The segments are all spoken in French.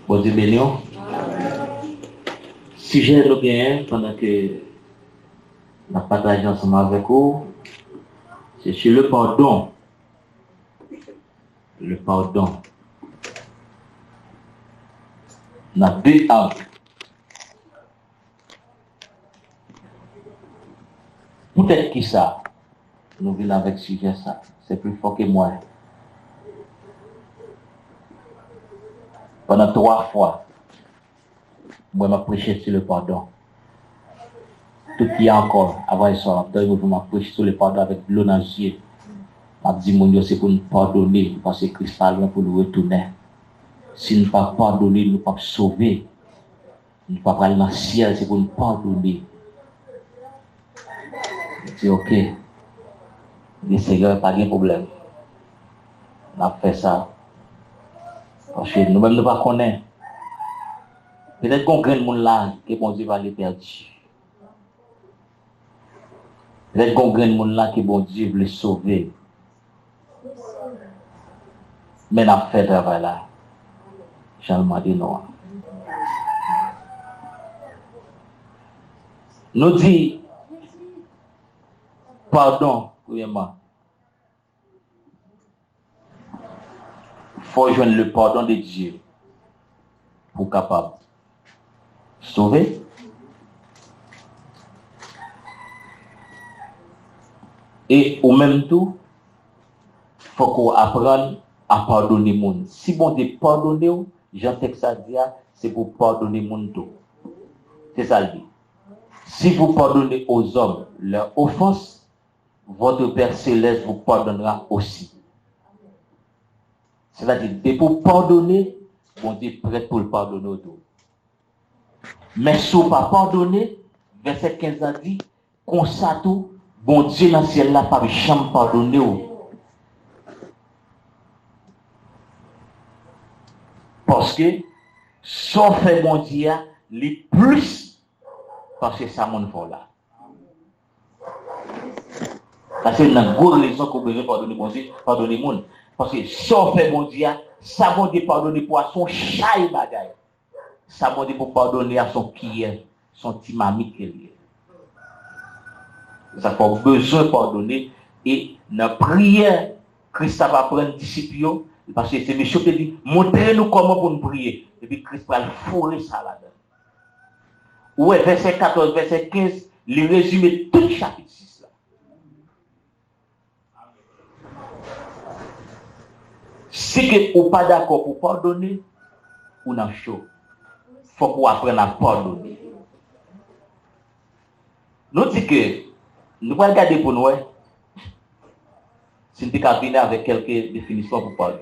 Bon Dieu béni. Si j'ai le bien pendant que nous partageons ensemble avec vous, c'est sur le pardon. Le pardon. On a deux âmes. Peut-être qui ça, nous venons avec ce sujet ça. C'est plus fort que moi. Pendant 3 fois, moi, je prêché sur le pardon. Tout qui est encore, avant le soir, je vais prêcher sur le pardon avec l'eau dans les yeux. Je dis, mon Dieu, c'est pour nous pardonner, parce que Christ a pour nous retourner. Si nous ne pas pardonner, nous ne pouvons pas sauver. Nous ne pouvons pas aller dans le ciel, c'est pour nous pardonner. Je dis, ok. Le Seigneur, pas de problème. On a fait ça. Parce que nous-mêmes, nous ne connaissons pas. Peut-être qu'on gagne mon là, que bon Dieu va les perdre. Peut-être qu'on gagne mon là, que bon Dieu veut les sauver. Mais on a fait ce travail là. J'en ai dit non. Nous dit, pardon, premièrement. Il faut joindre le pardon de Dieu pour capable sauver. Et au même temps, il faut qu'on apprenne à pardonner les gens. Si bon Dieu pardonne, Jean-Texte a dit, c'est pour pardonner les gens tout. C'est ça le dit. Si vous pardonnez aux hommes leurs offenses, votre Père Céleste vous pardonnera aussi. C'est-à-dire, dès pour pardonner, bon Dieu est prêt pour le pardonner au tout. Mais si vous ne pas pardonner, verset 15 a dit, comme ça tout, bon Dieu dans le ciel là, pas jamais pardonner. Parce que, sauf fait bon Dieu, les plus, parce que ça mon fait là. Parce que c'est une grande raison qu'on peut pardonner bon Dieu, pardonner le monde. Parce que sauf fait bon Dieu, ça bon Dieu pardonner pour son chat et bagaille. Ça bon Dieu pour pardonner à son qui son petit mamie qui est. Ça fait besoin de pardonner et dans la prière, Christ va prendre disciples parce que c'est monsieur qui dit montrez-nous comment pour nous prier et puis Christ va le fourrer ça là-dedans. Ouais, verset 14, verset 15, il résume tout le chapitre 6 là. Si que vous pas d'accord pour pardonner, ou dans chaud, il faut qu'on apprenne à pardonner. Nous disons que nous allons regarder pour nous, si nous avons venir avec quelques définitions pour pardon.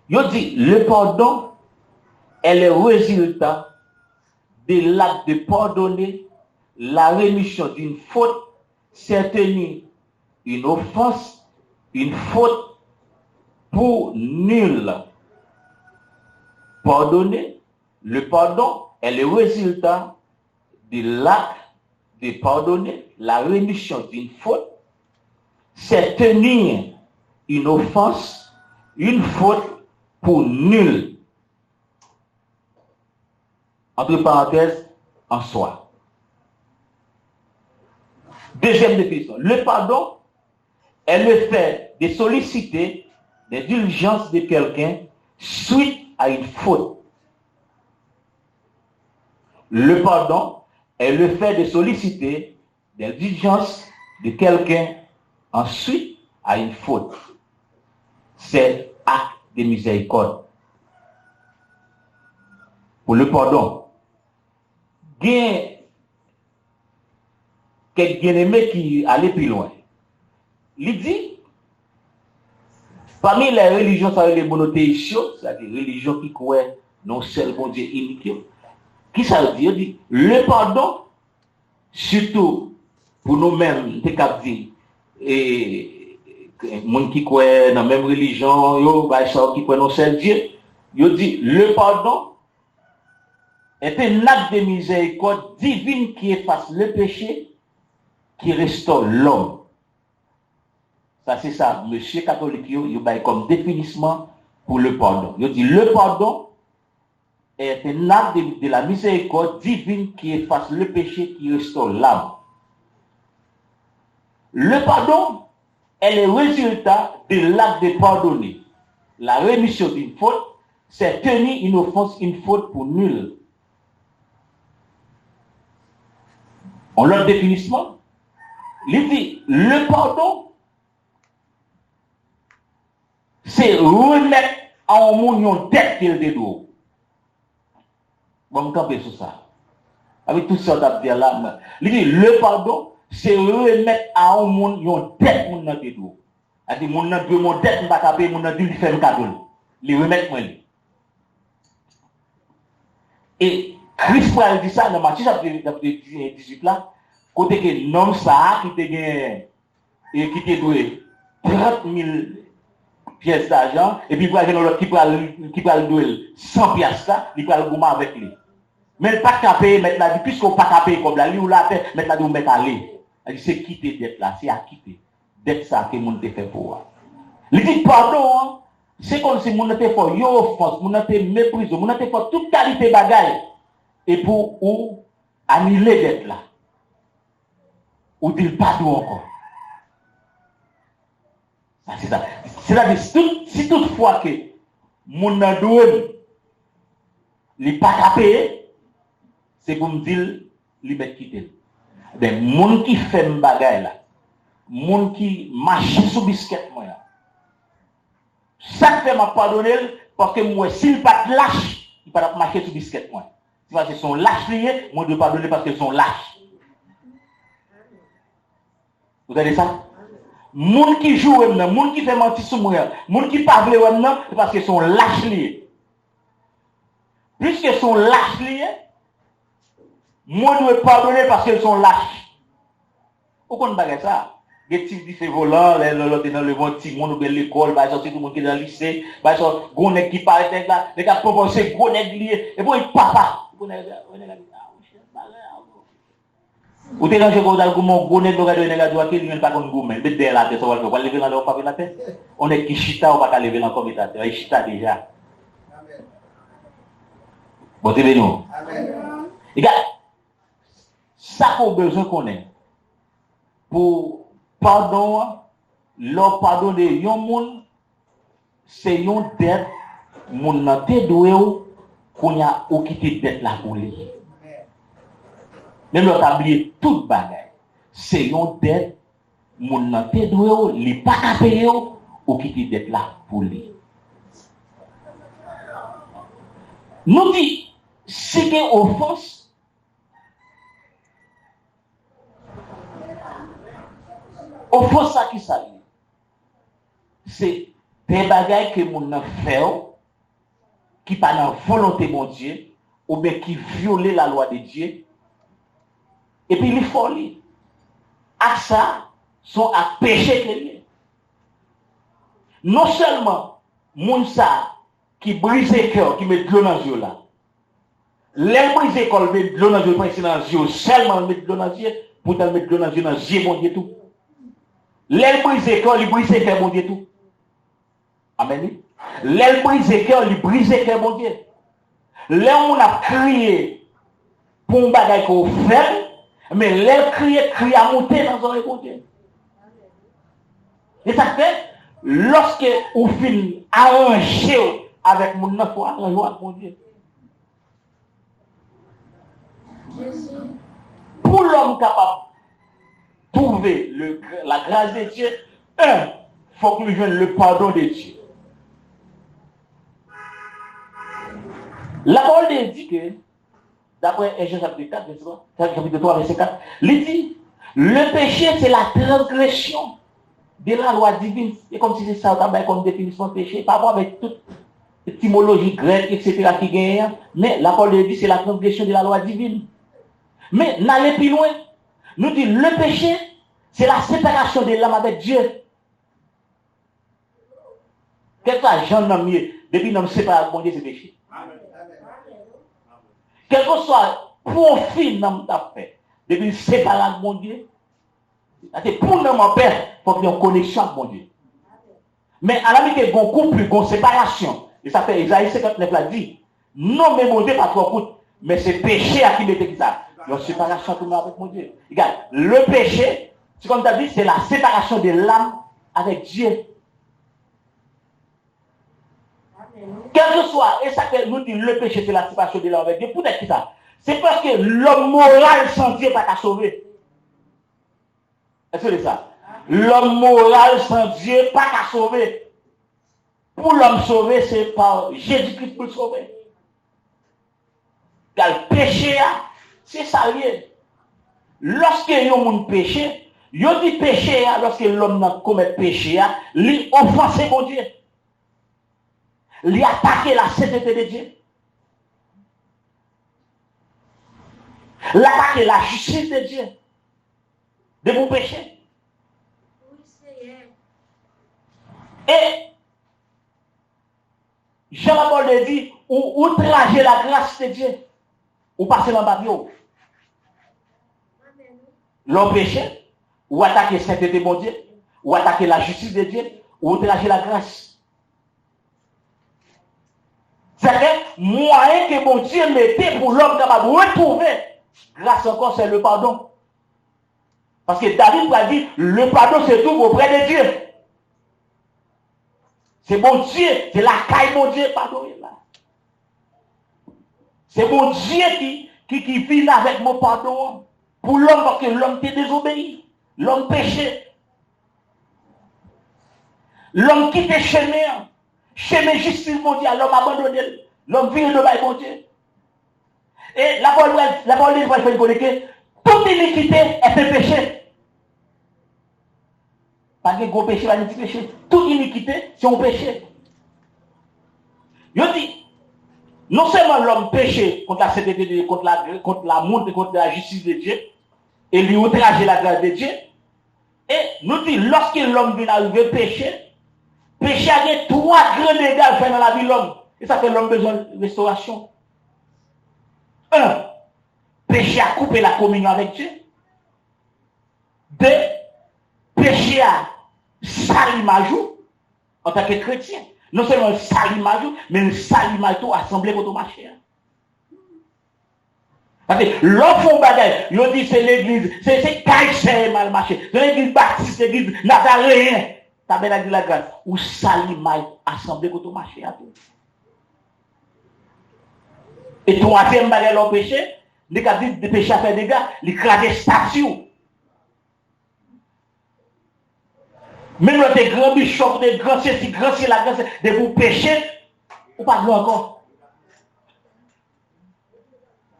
Nous dit le pardon est le résultat de l'acte de pardonner la rémission d'une faute, c'est tenir une offense, une faute pour nul. Pardonner, le pardon est le résultat de l'acte de pardonner la rémission d'une faute, c'est tenir une offense, une faute pour nul. Entre parenthèses, en soi. Deuxième définition. Le pardon est le fait de solliciter les diligences de quelqu'un suite à une faute. Le pardon est le fait de solliciter des diligences de quelqu'un ensuite à une faute. C'est acte de miséricorde. Pour le pardon, il y a quelques bien-aimés qui allaient plus loin. Il dit, parmi les religions, ça les monothéistes, c'est-à-dire les religions qui croient non seul bon Dieu unique, qui ça veut dire? Il dit, le pardon, surtout pour nous-mêmes, c'est qu'à dire, et les gens qui croient dans la même religion, qui croient dans seul Dieu, il dit, le pardon est un acte de miséricorde divine qui efface le péché, qui restaure l'homme. Ça, c'est ça, monsieur catholique, il y a comme définissement pour le pardon. Il dit, le pardon est un acte de la miséricorde divine qui efface le péché, qui restaure l'âme. Le pardon est le résultat de l'acte de pardonner. La rémission d'une faute, c'est tenir une offense, une faute pour nulle. On leur définissement, il dit, le pardon, c'est remettre à un monde une dette qu'il dédoue. Bon, on campe sur ça. Avec tout ça, on dire là, il dit, le pardon, c'est remettre à un monde une dette qu'il dédoue. C'est-à-dire, mon n'a deux mon dette, on va taper, mon n'a deux, il fait un cadeau. Il remettre moi. Et Christ a dit ça dans Matthieu chapitre 18 là, côté que l'homme ça qui te gagne et qui te doué 30 000 pièces d'argent et puis il y a l'autre qui peut douer 100 pièces là, il peut le goumer avec lui. Mais pas capé mettre la vie puisqu'on pas capé comme là, lui ou là mettre la vie mettre aller. C'est quitter dette là, c'est à quitter. Dette ça que monde te fait pour. Il dit pardon, c'est comme si monde te fait yo offense, monde te méprise, monde te fait toute qualité bagaille et pour ou annuler dette là. Ou dire pardon encore. Ça c'est ça. C'est-à-dire si toutefois que mon doué li pas capé, c'est pour me dire li met quitter. Des monde qui fait un bagaille là, monde qui marche sous biscuit moi. Ça fait m'a pardonner parce que moi s'il pas lâche, il pas marcher sous biscuit moi. C'est parce que son lâche lié, moi je dois pardonner parce que son lâche. Vous avez ça? Moun qui joue maintenant, moun qui fait mentir sur moi, moun qui parle maintenant, c'est parce que son lâche lié. Puisque son lâche lié, moi je dois pardonner parce qu'ils sont lâches. Pourquoi on ne fait ça? Les petits qui sont volants, l'autre dans le bon petit monde, l'école, tout le monde qui est dans le lycée, gros nèg qui parle là, les gars proposent gros nèg lié, et puis papa. Ou t'es dans le gros nèg qui regarde nèg droit qui lui pas comme gourmet, mais derrière la tête ça va pas lever dans le papier la tête. On est qui chita ou pas lever dans commentateur, il chita déjà. Amen. Bon t'es venu. Amen. Regarde. Ça qu'on besoin qu'on ait pour pardon, leur pardonner yon moun, c'est yon dette, moun nan te doué qu'on y a ou quitté dette la pour lui. Même leur tablier toute bagaille, c'est yon dette, moun nan te doué li pas ka payer ou quitté dette la pour lui. Nous dit, c'est que offense. Au fond, ça qui s'allie, c'est des bagailles que mon a fait, qui pas dans la volonté de mon Dieu, ou bien qui violent la loi de Dieu, et puis les folies. À ça, sont à pécher que lié. Non seulement, mon ça, qui brise le cœur, qui met de l'eau dans les yeux là, les brise le cœur, met de l'eau dans les yeux, pas ici dans les yeux, seulement met de l'eau dans les yeux, pour mettre de l'eau dans les yeux, dans les yeux, mon Dieu, tout. L'aile brise le cœur, il brise le cœur, mon Dieu, tout. Amen. L'aile brise le cœur, il brise le cœur, mon Dieu. Là, on a crié pour un bagage qu'on fait, mais l'aile crie à monter dans son mon Dieu. Et ça fait, lorsque on finit arranger avec mon neuf, il faut arranger avec mon Dieu. Pour l'homme capable trouver la grâce de Dieu, il faut que nous joignons le pardon de Dieu. La parole dit que, d'après Jean chapitre 4, chapitre 3, verset 4, il dit, le péché c'est la transgression de la loi divine. Et comme si c'est ça, comme définition de péché, par rapport avec toute étymologie grecque, etc. qui gagne, mais la parole dit c'est la transgression de la loi divine. Mais n'allez plus loin. Nous dit le péché, c'est la séparation de l'âme avec Dieu. Quel que soit Jean nomme mieux, depuis nous séparons avec Dieu, c'est péché. Quel que soit profit nous avons fait, depuis nous séparons avec Dieu, c'est pour nous mon père, il faut qu'il y ait une connexion avec mon Dieu. Mais à la limite, il y a un couple, une séparation. Et ça fait Isaïe 59 l'a dit. Non, mais mon Dieu, pas trop coûte. Mais c'est péché à qui mettait ça. Il y a une séparation tout le monde avec mon Dieu. Regarde, le péché, c'est comme tu as dit, c'est la séparation de l'âme avec Dieu. Quel que soit, et ça fait nous dire le péché, c'est la séparation de l'homme avec Dieu. Pour être ça, c'est parce que l'homme moral sans Dieu pas qu'à sauver. Est-ce que c'est ça? L'homme moral sans Dieu pas qu'à sauver. Pour l'homme sauver, c'est par Jésus-Christ pour le sauver. Car le péché, c'est ça lié. Lorsque y a un péché, il dit péché, lorsque l'homme commet péché, il offense mon Dieu. Il attaque la sainteté de Dieu. Il attaque la justice de Dieu. De mon péché. Et Jean-Paul dit, ou outrager la grâce de Dieu, ou passer dans le babio. L'homme péché, ou attaquer la sainteté de mon Dieu, ou attaquer la justice de Dieu, ou outrager la grâce. C'est-à-dire, moyen que mon Dieu mettait pour l'homme capable de retrouver, grâce encore, c'est le pardon. Parce que David a dit, le pardon se trouve auprès de Dieu. C'est mon Dieu, c'est la caille mon Dieu, pardon. C'est mon Dieu qui vit avec mon pardon. Pour l'homme, parce que l'homme t'est désobéi. L'homme péché. L'homme quitte le chemin. Chemin justice mon Dieu, l'homme abandonné. L'homme vit de bail mon Dieu. Et la parole de Dieu va faire toute iniquité est un péché. Pas de gros péché, pas de petit péché. Toute iniquité, c'est un péché. Je dis, non seulement l'homme péché contre la sainteté de Dieu, contre l'amour, contre la justice de Dieu, et lui outrager la grâce de Dieu, et nous dit, lorsque l'homme vient arriver péché, péché a trois grands dégâts à faire dans la vie de l'homme. Et ça fait l'homme besoin de restauration. Un, péché a coupé la communion avec Dieu. Deux, péché a sali majou en tant que chrétien. Non seulement sali majou, mais sali majou assemblé contre marché. Parce que l'enfant bagaille, il dit c'est l'église, c'est Kaïsé mal marché. C'est l'église baptiste, l'église nazaréen. T'as bien dit la grâce. Ou sali mal assemblé contre marché à tout. Et troisième bagaille l'on péché, les cas de péché à faire des gars, les craser statue. Même les grands bishops, des grands c'est grand c'est la grâce de vous pécher, ou pas grand encore.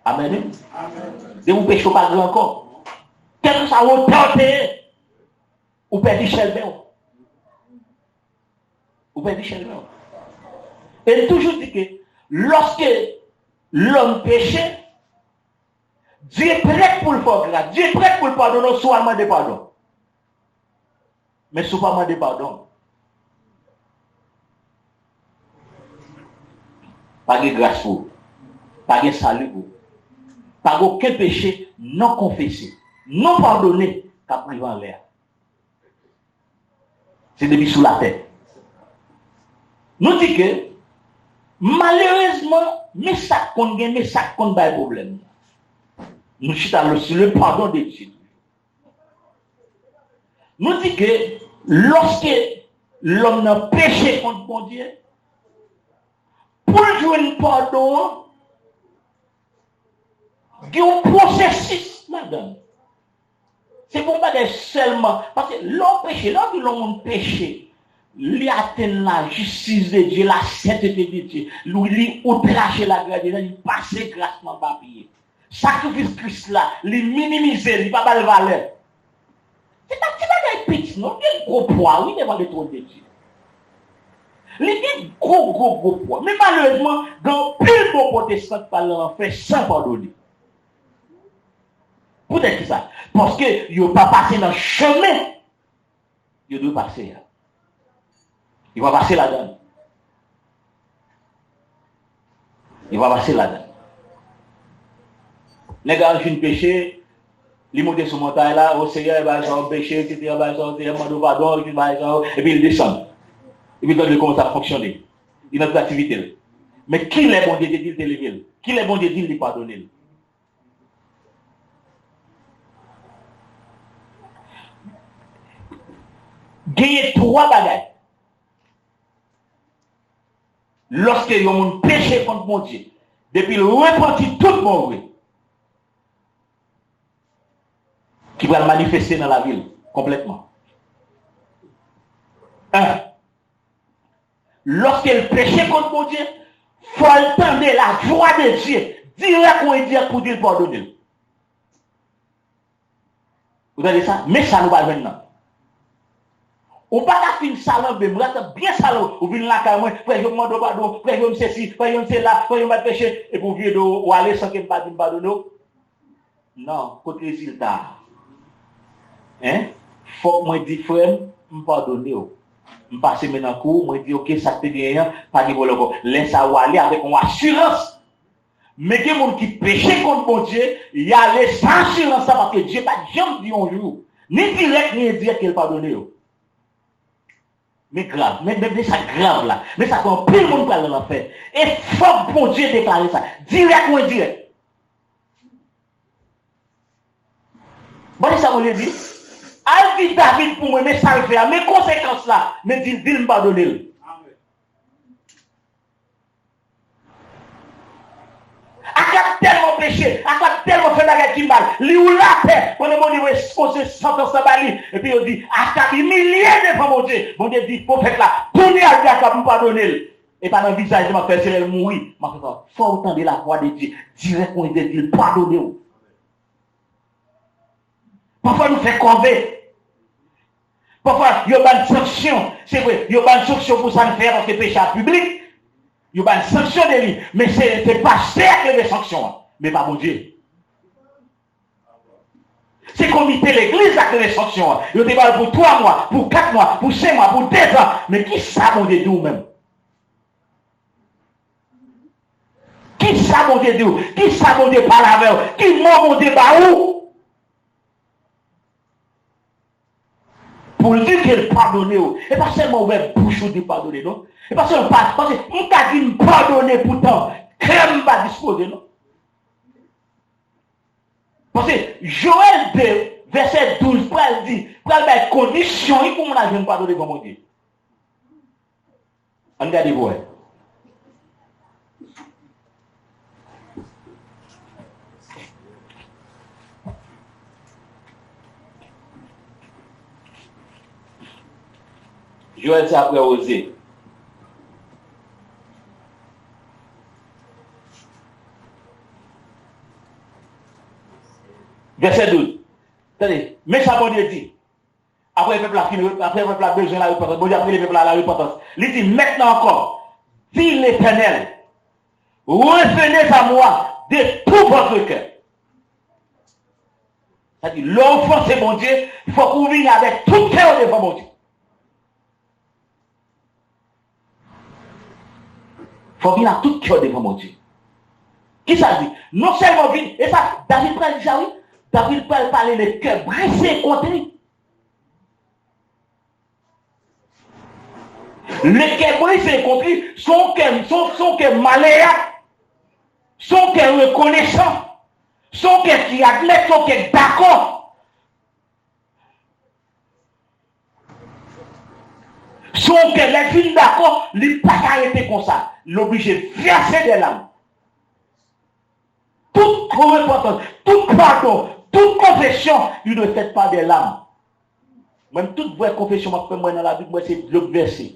Amen. De vous pécher, ou pas grand encore. Quel que soit votre tenté, ou perdez Chelbert. Ou perdez Chelbert. Et toujours dit que lorsque l'homme péché, Dieu est prêt pour le faire grâce. Dieu est prêt pour le pardonner, soit demander pardon. Mais ce n'est pas demander pardon. Pas de grâce pour vous. Pas de salut pour vous. Pas aucun péché non confessé, non pardonné, qu'a privé en l'air. C'est depuis sous la tête. Nous disons que, malheureusement, mais ça compte bien, mais ça compte pas le problème. Nous sommes sur le pardon de Dieu. Nous disons que lorsque l'homme a péché contre mon Dieu, pour jouer un pardon, il y a un processus, madame. C'est pour pas seulement, parce que l'homme péché, lorsque l'homme péché, il atteint la justice de Dieu, la sainteté de Dieu, lui outrager la grâce de Dieu, il passe grassement papier. Sacrifice Christ là, il minimise, il n'a pas de valeur. C'est pas petit, non? Il y a un gros poids, oui, devant le trône de Dieu. Il y a un gros poids. Mais malheureusement, dans plus de protestants qui parlent en fait sans pardonner. Peut-être ça. Parce que ils n'ont pas passé dans le chemin. Ils doivent passer. Il va passer là-dedans. Il va passer là-dedans. Les gars, j'ai péché, ils montent sur montagne là, au Seigneur, il va s'en péché, etc., il va s'en demander pardon, et puis il descend. Et puis il commence à fonctionner. Il a une activité. Mais qui les bon Dieu dit de lever? Qui les bon Dieu dit de pardonner? Gagner 3 bagages. Lorsque il y a un péché contre mon Dieu, depuis le repenti tout mon vrai, qui va le manifester dans la ville complètement. 1. Lorsqu'il péché contre mon Dieu, il faut entendre la voix de Dieu, directement et dire pour dire pardonner. Vous avez ça? Mais ça nous va maintenant. Ou pas qu'à fin salon, bien salon, ou bien là, quand même, frère, je me demande pardon, frère, je me sais ci, frère, je me sais là, frère, je me péché, et pour venir ou aller sans qu'il me pas pardonner. Non, côté résultat. Hein? Faut que moi dis frère, me pardonner. Me passer maintenant coup, moi dis ok, ça te bien, pas de problème. Laisse ça aller avec une assurance. Mais il y a des gens qui péchent contre mon Dieu, il y a les assurances parce que Dieu n'a jamais dit un jour, ni direct ni indirect qu'il pardonne. Mais grave, mais ça grave là. Mais ça quand plus le monde parle dans l'enfer. Et faut que mon Dieu déclare ça. Direct ou indirect. Bon, ça on lui dit. Alvi David pour moi, mais ça le fait. Mes conséquences là, mais dit me pardonner. A tellement péché, a tellement fait la qui mal. Li ou la paix, on est bon niveau exposé sentence à bali. Et puis on dit, a humilié devant mon Dieu. Mon Dieu dit, prophète là, tournez à Dieu pour me pardonner. Et pas dans le visage, je m'a fait elle mourir. Ma fait ça, faut entendre la voix de Dieu. Directement, il dit, pardonnez-vous. Parfois, nous fait convaincre. Parfois, il y a une sanction. C'est vrai, il y a une sanction pour ça faire parce que péché public. Il y a une sanction de lui. Mais c'est pas cercle de sanction. Mais pas bon Dieu. C'est comité l'église avec les sanctions. Il y a pour 3 mois, pour 4 mois, pour 5 mois, pour 2 ans. Mais qui ça bon Dieu d'où même? Qui ça bon Dieu d'où? Qui ça bon Dieu par la veille? Qui m'a bon Dieu par où? Pour dire qu'il pardonne. Et pas seulement ouvert bouche de pardonner, non? Et pas seulement parce que on t'a dit pardonner pourtant, crème va disposer, non? Parce que Joël 2, verset 12, il dit, pour les conditions, il faut que je ne pardonne pas mon Dieu. Regardez-vous. Joël s'est après osé. Verset 12. Attendez, mais ça, bon Dieu dit. Après, le peuple a besoin de la repentance. Bon Dieu a pris le peuple à la repentance. Il dit, maintenant encore, dit l'Éternel, revenez à moi de tout votre cœur. C'est-à-dire, l'offense c'est mon Dieu, il faut qu'on vienne avec tout cœur devant mon Dieu. Il faut venir à tout cœur devant mon Dieu. Qui ça dit? Non seulement venir, et ça, David parle déjà, oui. David parle parler le cœur brisé contre lui. Le cœur brisé contre lui, son cœur malléable, son cœur reconnaissant, son cœur qui admet, son cœur d'accord. Son cœur, les filles d'accord, il n'est pas arrêté comme ça. L'obligé de verser des larmes. Toute repentance, tout pardon, toute confession, il ne fait pas des larmes. Même toute vraie confession, moi dans la Bible, moi c'est le verset.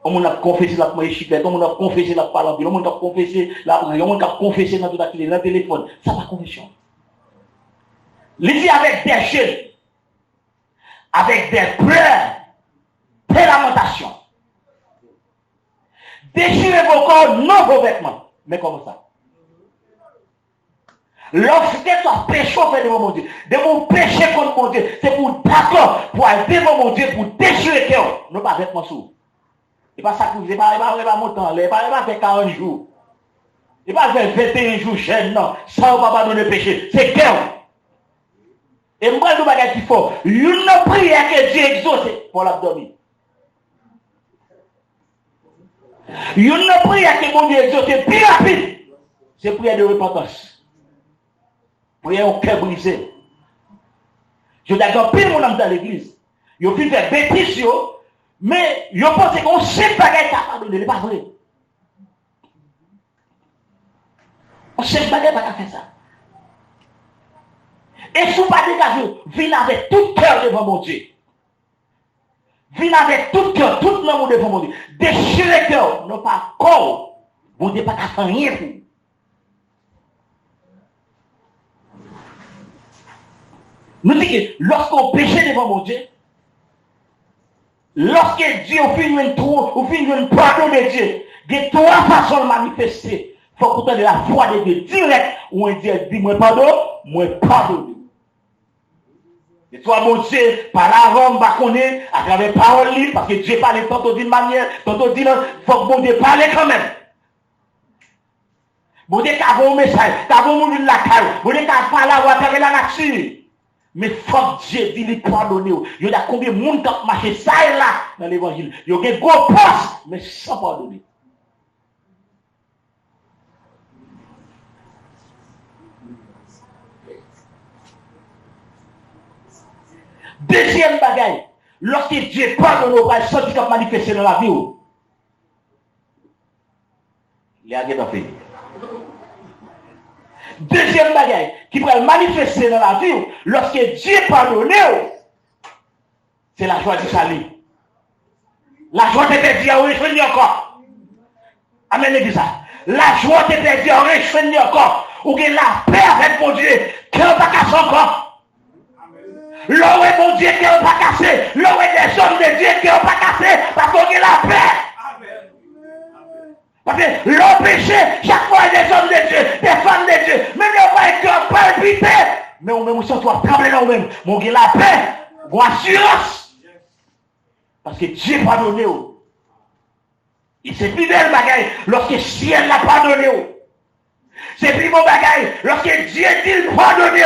On a confessé la première chiclette, on a confessé la parole, on a confessé la prière, on a confessé dans toute activité, dans le téléphone. Ça pas confession. Il dit avec des jeunes, avec des pleurs, des lamentations. Déchirez vos corps, non vos vêtements. Mais comment ça? Lorsque tu as péché devant mon Dieu, de mon péché contre mon Dieu, c'est pour d'accord, pour aller devant mon Dieu, pour déchirer le cœur. Non pas vêtements sous. Il ne va pas sacrifier, il ne va pas monter en l'air, il ne va pas faire 40 jours. Il ne va pas faire 21 jours chaîne, non. Ça ne va pas donner péché. C'est cœur. Et moi, je ne qu'il faut. Une prière que Dieu exauce pour l'abdomen. Une prière que mon Dieu exauce plus rapide, c'est prière de repentance. Prière au cœur brisé. Je dis que pile mon âme dans l'église. Ils fait faire bêtises, mais ils pensent qu'on sait pas qu'elle a pardonné, ce n'est pas vrai. On sait pas qu'elle a fait ça. Et si vous ne pas dégagé, venez avec tout cœur devant mon Dieu. Venez avec tout cœur, tout l'amour devant mon Dieu. Déchirez le cœur, non pas corps. Vous ne pas faire rien pour. Nous disons que lorsqu'on péche devant mon Dieu, lorsque Dieu finit une pardon de Dieu, il y a trois façons de manifester. Il faut que tu aies la foi de Dieu direct, où on dit, dis-moi pardon, moi pardonne. Et toi, mon Dieu, par la Rome, à travers parole libre, parce que Dieu parle tantôt d'une manière, tantôt d'une autre, il faut que mon Dieu parle quand même. Mon Dieu, t'as un message, t'as un mot de la caille, mon Dieu, t'as parlé à travers la nature. Mais il faut que Dieu dise, il pardonne. Il y a combien de monde qui a marché ça et là dans l'évangile. Il y a des gros postes, mais sans pardonner. Deuxième bagaille, lorsque Dieu pardonne, on va sentir qu'il manifester dans la vie. Il y a quelque chose. Deuxième bagaille, qui peut manifester dans la vie, lorsque Dieu pardonne, c'est la joie du salut. La joie de tes dieux, on réfléchit encore. Amen, l'église. La joie de tes dieux, on réfléchit encore. Ou bien la paix avec mon Dieu, qui n'a pas cassé encore. L'eau est mon Dieu qui n'a pas cassé. L'eau est des hommes de Dieu qui n'ont pas cassé. Parce qu'on a la paix. Parce que l'eau péché, chaque fois il y a des hommes de Dieu, des femmes de Dieu. Même si on va être palpité. Mais on même sent toi trembler là même. Mon Dieu, la paix, mon assurance. Parce que Dieu pardonné. Et c'est plus belle bagaille lorsque le ciel l'a pardonné. C'est plus bon bagaille lorsque Dieu dit pardonné.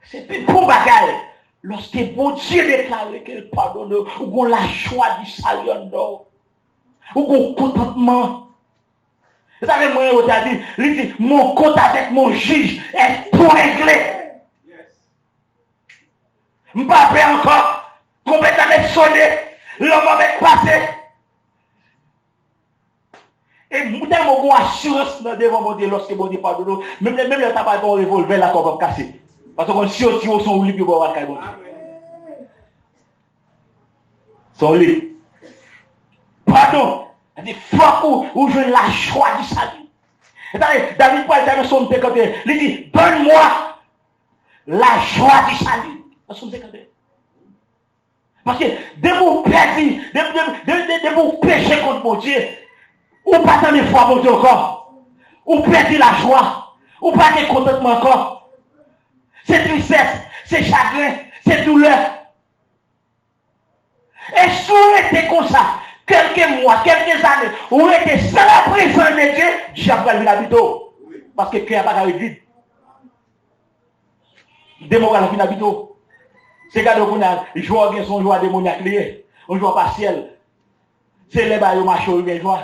C'est plus bon bagaille lorsque bon Dieu déclare qu'il pardonne, ou qu'on la joie du salut ou qu'on contentement. Vous savez, moi, je dit, mon compte avec mon juge est tout réglé. Je ne peux pas encore, complètement sonné, l'homme avec passé. Et tellement bon assurance devant mon Dieu lorsque mon Dieu pardonne, même le tabac de revolver là qu'on va casser. Parce qu'on si on tire au son lit, on va cailler. Son lit. Pardon. Il faut où je la joie du salut. David Paul dans son 51, il dit, donne-moi la joie du salut. Dans son 51. Parce que de vous perdre, de vous pécher contre mon Dieu, ou pas tant de fois mon Dieu encore, ou perdre la joie, ou pas de contentement encore. C'est tristesse, c'est chagrin, c'est douleur. Et si on était comme ça, quelques mois, quelques années, on était sans la présence de Dieu, Dieu va venir habiter. Parce que le cœur n'a pas vide. Le démon va venir habiter. C'est quand on a joué son joie démoniaque lié, on joue partiel. C'est les bails au marché, on joue.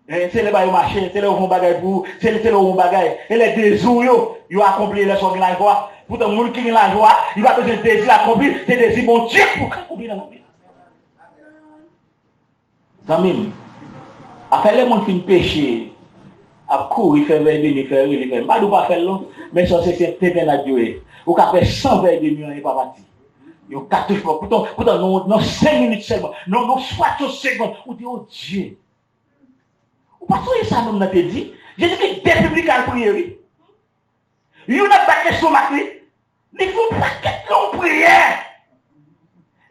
C'est les bails au marché, c'est les bons bagages pour, c'est les bons bagages. Et les désirs, ils ont accompli les choses de la joie. Pour tout le monde qui a la joie, il va besoin de désir accompli, c'est désir mon Dieu pour accomplir dans la vie. Zamim, après les gens qui péché, à courir, faire venir, faire venir, pas de pas faire long, mais ça c'est très à Dieu. Ou qu'à faire 100 verres de nuit, il n'est pas parti. Il y a 4 fois, pourtant, non 5 minutes seulement, non 60 secondes, ou dit, oh Dieu. Ou pas que ça nous n'a pas dit. J'ai dit que des publics à prier. Il y a pas de stomac. Il faut pas que l'on prière.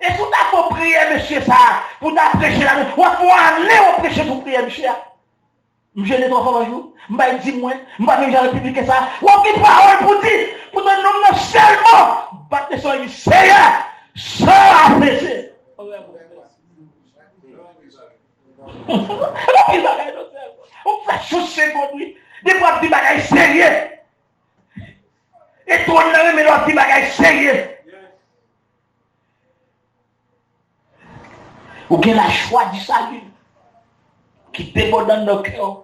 Et si tu as prier, monsieur, ça, pour ta prêcher là, on va aller au prêcher pour prier, monsieur. Je l'ai 3 fois par jour. Je vais dire moi, je vais venir à la République ça. On va parole pour dire, pour te nommer seulement. Battre son Seigneur, sans apprécier. On fait chausser contre lui. Des fois, des bagages sérieux. Et toi, on a mis des bagages sérieux. Ou bien la choix du salut qui déborde dans nos cœurs.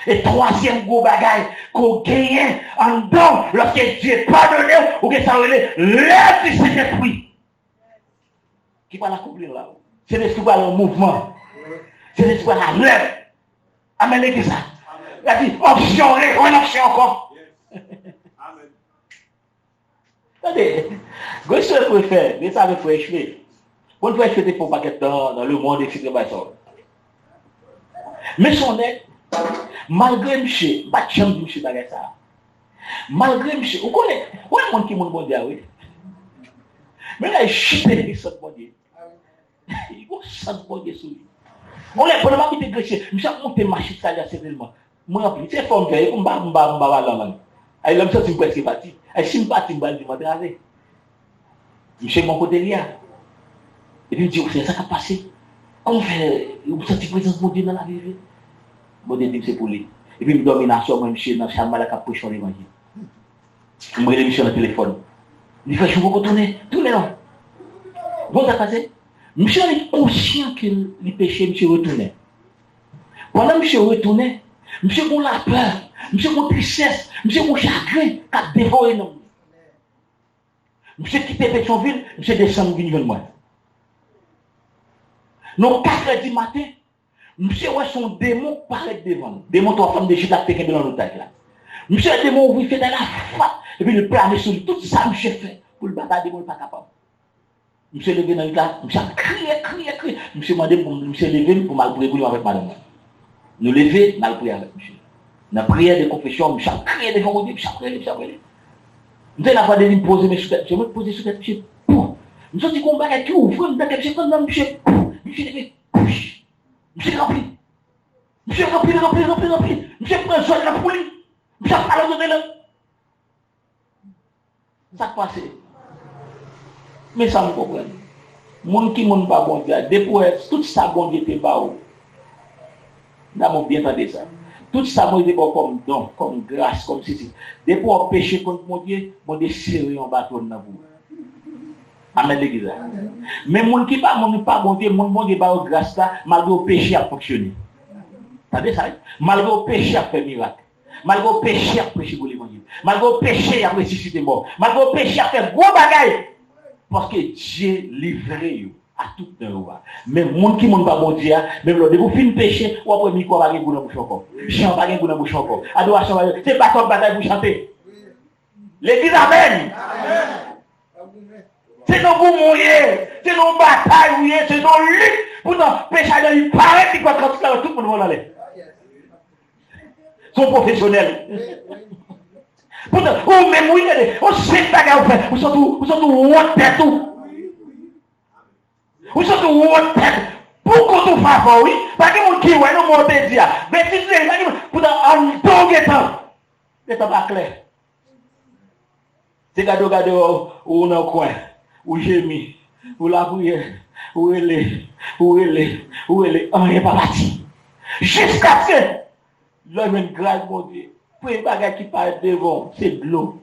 Et troisième gros bagage qu'on gagne en dedans lorsque Dieu pardonne ou que ça relève l'œuvre du Saint-Esprit. Qui va l'accomplir là? C'est l'esprit par le mouvement. C'est l'esprit par la l'œuvre. Amen, l'église ça. Il a dit option, une option encore. Amen. Attendez, qu'est-ce que vous faire? Mais ça, il faut échouer. On peut échouer pour pas être dans le monde, etc. Mais son aide, malgré monsieur, pas de chambre de monsieur baguette ça. Malgré monsieur, vous connaissez, où est le monde qui est bon Dieu, oui? Mais là, il chute les sangs bon Dieu. Il faut sang bon Dieu sur lui. On l'a pas de gréché. Monsieur a monté machine ça là certainement. Moi, c'est forme faire, on va là. Il l'homme ça c'est presque parti. Il sympathie me dit m'attraver. Monsieur mon côté là. Et puis il dit c'est ça qui a passé. Comment faire vous sentez présence de Dieu dans la vie? Bon Dieu dit c'est pour lui. Et puis il domination moi monsieur dans chambre là qui a pochon l'évangile. Il me relève sur le téléphone. Il fait je vous retourner tous les ans. Bon ça passé. Monsieur est conscient que le péché monsieur retourné. Pendant que monsieur retourné, monsieur a la peur, monsieur a tristesse, monsieur a chagrin qui a dévoré nous. Monsieur quitte Pétionville, monsieur descend venir vers moi. Non 4h du matin, monsieur voit son démon paraître devant. Démon trois femmes de Judas qui étaient dans l'otage là. Monsieur le démon ouvre fait dans la foi et puis le plane sur lui. Tout ça monsieur fait pour le battre démon pas capable. Monsieur levé dans le cas, monsieur a crié. Monsieur m'a demandé pour monsieur lever pour mal prier avec madame. Nous lever, mal prier avec monsieur. Dans la prière de confession, monsieur a crié devant Dieu, monsieur a prié. Nous avons la voix de lui poser mes sous-têtes. Je vais me poser sur tête, monsieur. Nous dit qu'on va qui ouvre, monsieur comme monsieur. Monsieur levé, monsieur rempli. Monsieur rempli. Monsieur prend soin de la pour lui. Monsieur parle de là. Ça passe. Mais ça me comprend. Moun qui moun pas bon Dieu, depuis tout ça bon Dieu te ba ou. N'a mon bien entendu ça. Tout ça moi bon comme don, comme grâce, comme ceci. Depuis on péché contre mon Dieu serré en bâton dans vous. Amen l'église. Mais moun qui pas bon Dieu, mon bon Dieu ba ou grâce là, malgré au péché a fonctionné. T'as ça? Malgré au péché a fait miracle. Malgré au péché a prêché pour l'évangile. Malgré au péché a ressuscité mort. Malgré au péché a fait gros bagaille. Parce que Dieu livré à tout le monde. Mais les gens qui ne sont pas bon Dieu, même si vous finissez péché, vous avez mis quoi dans la bouche encore. Chant pas dans la bouche encore. Adoration, c'est pas comme bataille vous chantez. L'église Amen. C'est nos vous mouillés, c'est nos batailles, c'est nos luttes. Pourtant, péché, il paraît qu'il va quand tout le monde va aller. Ils sont professionnels. Pourtant, ou même oui, on sait pas qu'à faire, vous sont tout tête tout. Vous sont tout tête. Pourquoi tout fait oui? Parce que mon qui ouais non monte dire. Mais si c'est pourtant en tout temps. C'est pas clair. C'est gado ou dans coin, ou gémi, ou la prière, ou elle est, on est pas parti. Jusqu'à ce que l'homme est grâce mon Dieu. Pour les bagages qui parlent devant, c'est de l'eau.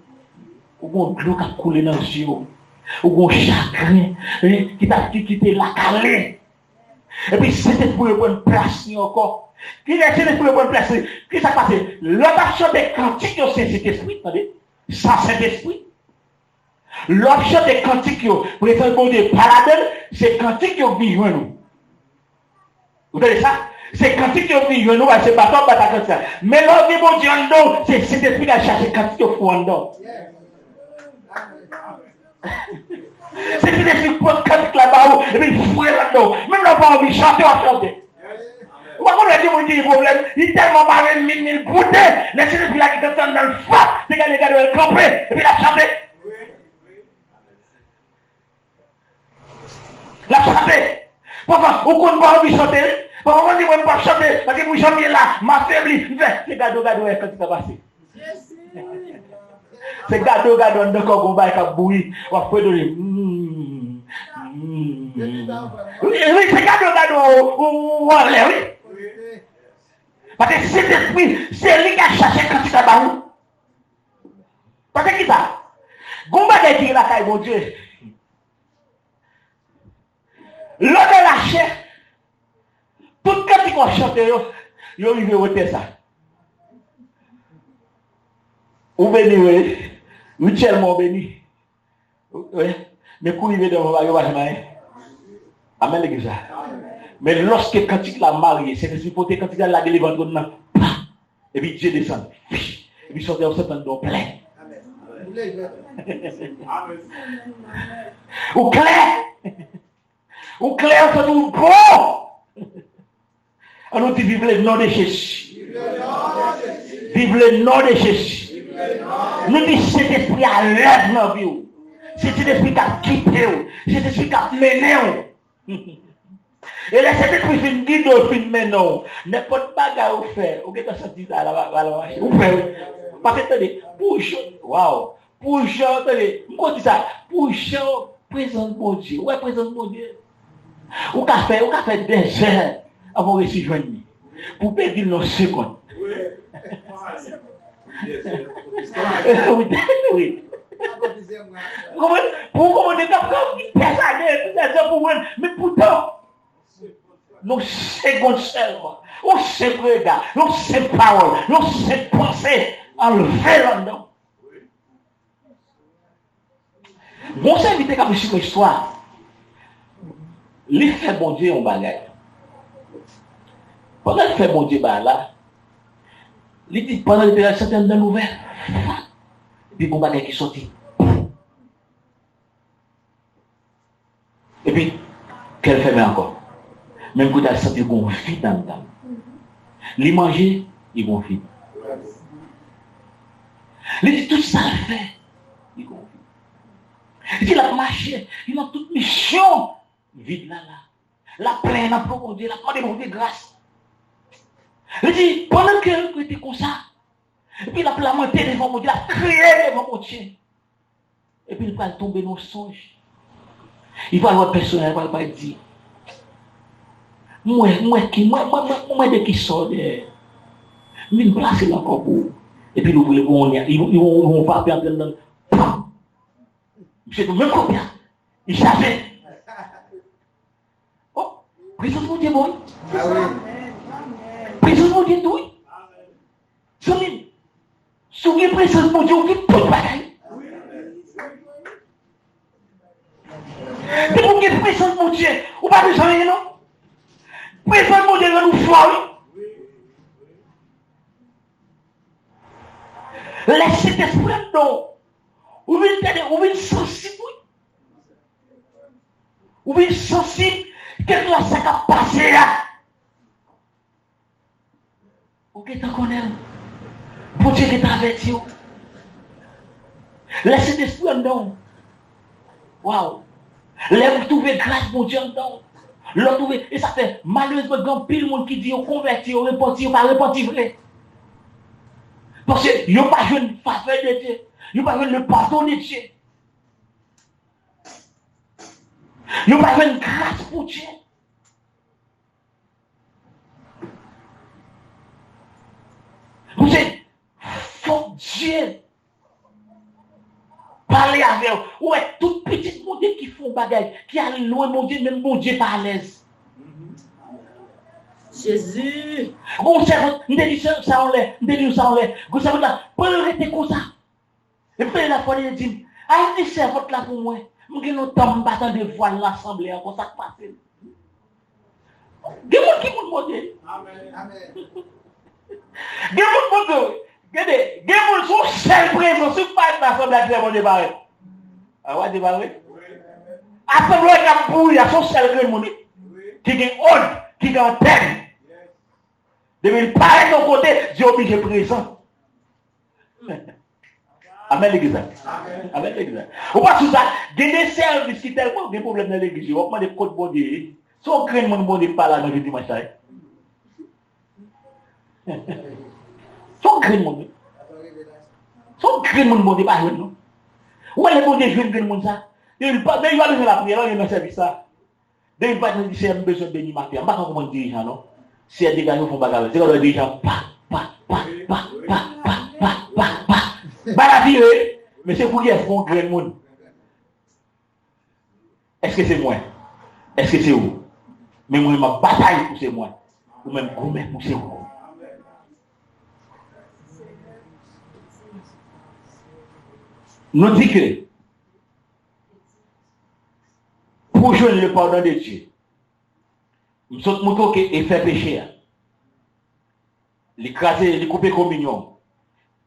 Ou bon de l'eau qui a coulé dans le yeux. Ou bon chagrin qui t'a quitté la calée. Et puis c'était pour une bonne place encore. Qui est pour une bonne place? Qui s'est passé? L'option des cantiques, c'est cet esprit, attendez. Ça, c'est l'esprit. L'option des cantiques, pour les bon Dieu, paradis, c'est cantiques qui vivent nous. Vous voyez ça? C'est cantique qui vivent nous, c'est pas comme ça. Mais l'homme dit bon Dieu, c'est cet esprit qui a cherché cantique au fond dedans. C'est cet esprit qui pose cantique là-bas, et puis il fouille là-dedans. Même là, pas envie de chanter, on va chanter. Moi, quand on dit mon Dieu, problème, il est tellement marré, il bouté. Laissez l'esprit là qui descend dans le fat, les gars doivent camper, et puis la chanter. La chanter. Pourquoi on ne peut pas envie de chanter? Pourquoi on dit qu'on ne peut pas chanter? Parce que vous chantez là, ma faible, c'est gado, quand tu t'as passé. C'est gado, on ne peut pas bouillir, on va faire de lui. Oui, c'est gado, on va oui. Parce que cet esprit, c'est lui qui a cherché quand tu t'as passé. Parce que qui ça? Gomba qui dit la caille, mon Dieu. L'homme de la chair, Tout quand ils ont chanté, ils ont arrivé au ça. Ou béni, oui. Ou tellement béni. Oui. Mais pour arriver dans le mariage, amen l'église. Mais lorsque quand il l'a marié, c'est ce côté quand il a lagué les ventres, et puis Dieu descend. Et puis sortait en septembre plein. Ou clair. Ou clair, ça nous bon. Alors tu vives le nom de Jésus. Vive le nom de Jésus. Nous disons cet esprit à l'aide dans la vie. Cet esprit qui a quitté. Cet esprit qui a mené. Et là, cet esprit qui guide au fin de mené. N'importe pas ce que vous faites. Vous avez senti ça là-bas. Vous faites. Parce que, attendez, pour waouh. Pour attendez, vous dites ça. Pour présence de mon Dieu. Ouais, présence de mon Dieu. Vous avez fait des heures avant de se joindre. Pour perdre nos secondes. Oui. Pour commander mais pourtant, nos secondes seulement, nos secondes regards, nos secondes paroles, nos secondes pensées enlevées là-dedans. Bon, c'est invité comme sur l'histoire. L'effet bon Dieu en bagaille. Pendant qu'il fait bon Dieu là, il dit pendant qu'il fait certaines dans l'ouvert, et puis bon bagaille qui sortit. Et puis, qu'elle fait encore. Même quand elle senti qu'on vide dans le temps. Les manger, ils vont vide. Il dit tout ça fait, ils vont vide. Il dit la marché, il a toute mission vide là. La plaine a pour Dieu, la demande de grâce. Il dit, pendant que était comme ça, et puis il a planté devant mon Dieu, il a crié devant mon Dieu. Et puis il va tomber dans le songe. Il va avoir personnel, il va dire, moi de qui sort de, mais une place là encore pour. Et puis ils vont pas perdre dans. C'est même combien. Il savait. Oh, présence mon Dieu, bon. Présence mon Dieu, oui. Samine, souviens présence mon Dieu, qui tout bagaille. C'est pour que présence mon Dieu, ou pas besoin de rien, non? Présence mon Dieu, nous folle. Laissez cet esprit non. Ou bien sensible. Ou bien sensible. Qu'est-ce que ça a passé là? Ou bien tu connais. Pour Dieu qui t'a averti. Laissez cet esprit non. Waouh. Là, vous trouvez grâce pour Dieu dedans. L'autre trouvé, et ça fait malheureusement grand pile monde qui dit on converti, on repenti, on pas repenti vrai. Parce que il n'y a pas une faveur de Dieu, il n'y a pas le pardon de Dieu. Il n'y a pas une grâce pour Dieu. Vous savez, faut Dieu parler avec eux. Ouais, toute petite monde qui font bagage, qui a loin mon Dieu, même mon Dieu pas à l'aise. Jésus. On sait, nous dit ça en l'air, nous dit ça en l'air. Vous savez là, pour rester comme ça. Et puis la fois, il dit, ah, il dit c'est votre là pour moi. Nous avons tant battant de voile l'assemblée, comme ça passe. Il y a des gens qui m'ont demandé. Amen. Il y a des gens qui m'ont demandé. Regardez, il y a des gens qui sont seul présents, sur pas l'assemblée qui vont débarrer. Ah ouais, débarrer. Assemblée qui a bouillé, il y a son seul présent qui est honte, qui est en terre. Depuis le pareil de côté, Dieu obligé présent. Amen l'église. Amen l'église. Ou pas tout ça, il y a des services qui tellement des problèmes dans l'église. On va des codes bon Dieu. Si on crée mon bon Dieu pas là dans le dimanche. Si on crée mon Dieu. Si on crée mon bon Dieu pas non. Où est le bon Dieu je crée mon ça? Il va besoin la prière, il va servir ça. Il va dire c'est besoin de bénir matin. Pas comment dirigeant non. Si elle dégage au fond bagarre, c'est quand le dirigeant Baladire, mais c'est pour qu'ils font grand monde. Est-ce que c'est moi? Est-ce que c'est vous? Mais moi, ma bataille pour c'est moi. ou même gourmet poussé. Nous dit que pour joindre le pardon de Dieu, nous sommes moutons qui fait péché. Les craser, les couper communion,